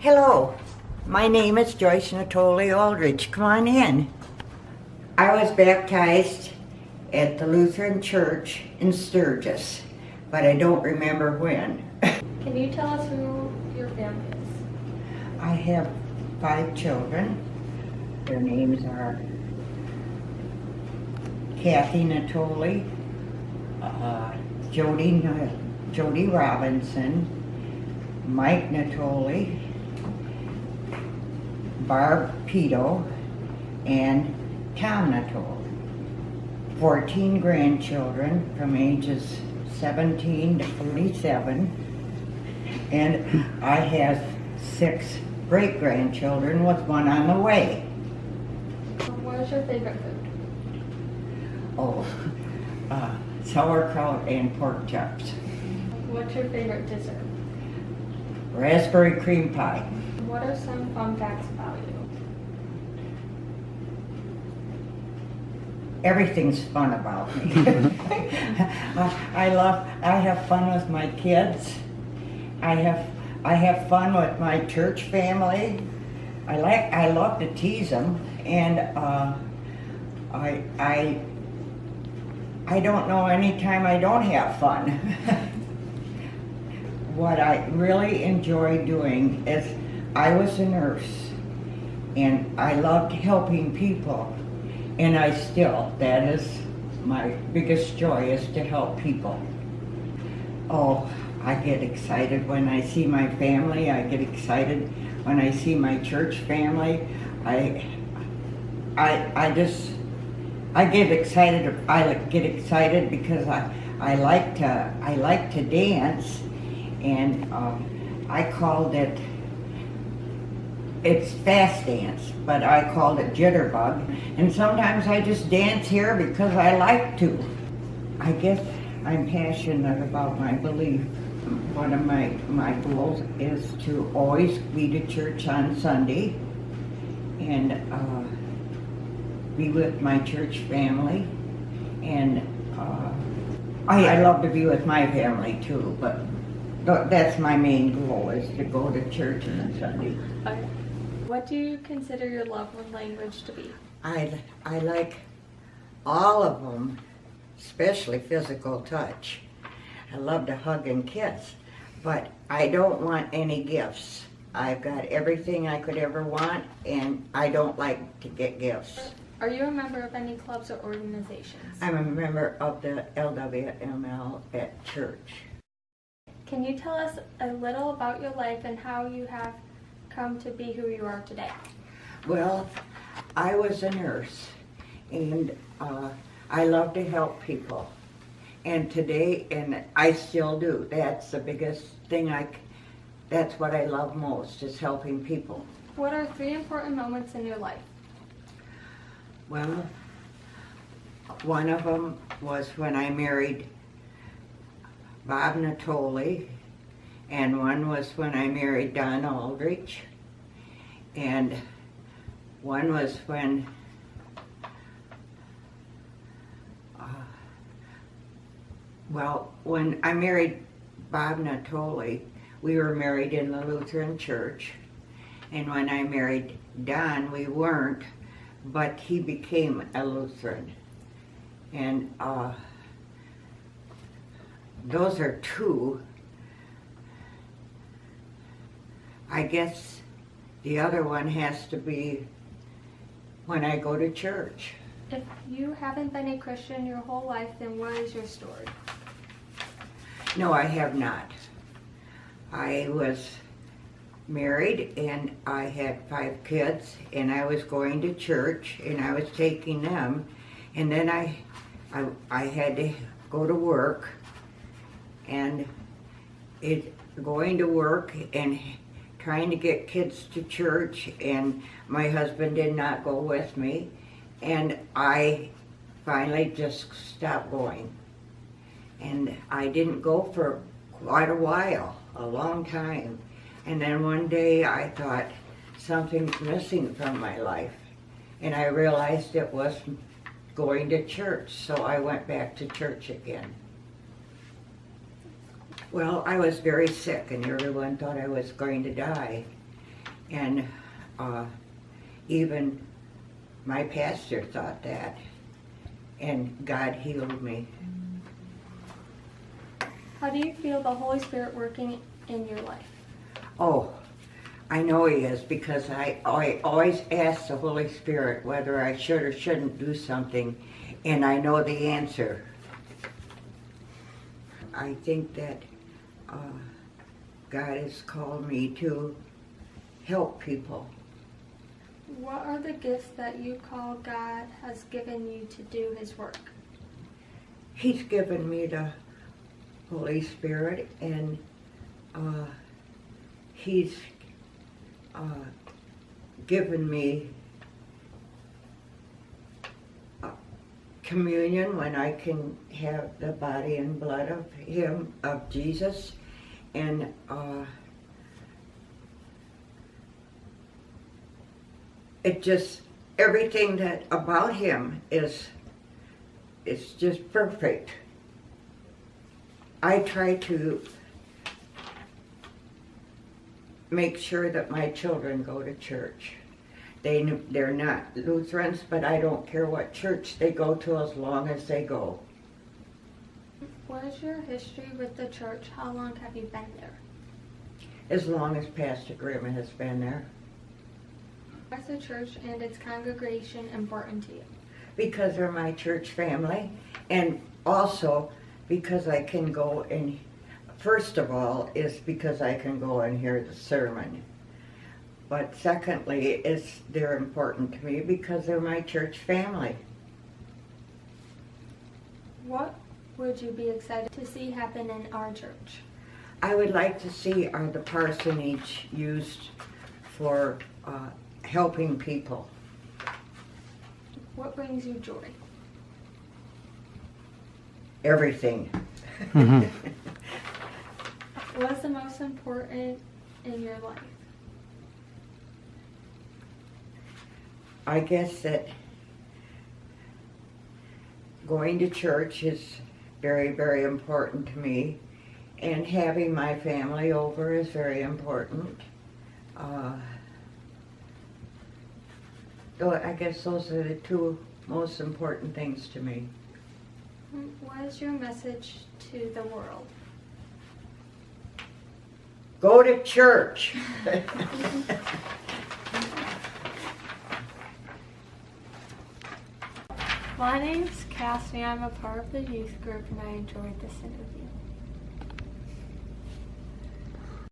Hello, my name is Joyce Nottoli Aldrich. Come on in. I was baptized at the Lutheran Church in Sturgis, but I don't remember when. Can you tell us who your family is? I have 5 children. Their names are Kathy Nottoli, Jody Robinson, Mike Nottoli, Barb Pito, and Tom Nottoli. 14 grandchildren from ages 17 to 47, and I have 6 great-grandchildren with one on the way. What is your favorite food? Sauerkraut and pork chops. What's your favorite dessert? Raspberry cream pie. What are some fun facts about you? Everything's fun about me. I have fun with my kids. I have fun with my church family. I love to tease them, and I don't know any time I don't have fun. What I really enjoy doing is, I was a nurse, and I loved helping people, and that is my biggest joy, is to help people. Oh, I get excited when I see my family. I get excited when I see my church family. I get excited because I like to dance, and I called it's fast dance, but I called it jitterbug, and sometimes I just dance here because I like to. I guess I'm passionate about my belief. One of my goals is to always be to church on Sunday, and be with my church family, and I love to be with my family too, but that's my main goal, is to go to church on Sunday. Okay. What do you consider your love language to be? I like all of them, especially physical touch. I love to hug and kiss, but I don't want any gifts. I've got everything I could ever want, and I don't like to get gifts. Are you a member of any clubs or organizations? I'm a member of the LWML at church. Can you tell us a little about your life and how you have come to be who you are today? Well, I was a nurse, and I love to help people. And today, and I still do. That's the biggest thing that's what I love most, is helping people. What are 3 important moments in your life? Well, one of them was when I married Bob Nottoli, and one was when I married Don Aldrich, and one was when when I married Bob Nottoli, we were married in the Lutheran Church, and when I married Don, we weren't, but he became a Lutheran. And those are 2. I guess the other one has to be when I go to church. If you haven't been a Christian your whole life, then what is your story? No, I have not. I was married, and I had 5 kids, and I was going to church, and I was taking them, and then I had to go to work, and going to work and trying to get kids to church, and my husband did not go with me, and I finally just stopped going. And I didn't go for quite a while, a long time. And then one day I thought, something's missing from my life. And I realized it was going to church, so I went back to church again. Well, I was very sick, and everyone thought I was going to die. And even my pastor thought that, and God healed me. How do you feel the Holy Spirit working in your life? Oh, I know He is, because I always ask the Holy Spirit whether I should or shouldn't do something, and I know the answer. I think that God has called me to help people. What are the gifts that you call God has given you to do His work? He's given me the Holy Spirit, and He's given me communion when I can have the body and blood of Him, of Jesus, and it just, everything that about Him is just perfect. I try to make sure that my children go to church. They're not Lutherans, but I don't care what church they go to as long as they go. What is your history with the church? How long have you been there? As long as Pastor Grimm has been there. Why is the church and its congregation important to you? Because they're my church family, and also because I can go and, first of all, is because I can go and hear the sermon. But secondly, they're important to me because they're my church family. What would you be excited to see happen in our church? I would like to see the parsonage used for helping people. What brings you joy? Everything. What's the most important in your life? I guess that going to church is very, very important to me, and having my family over is very important. I guess those are the two most important things to me. What is your message to the world? Go to church. My name's Cassie. I'm a part of the youth group, and I enjoyed this interview.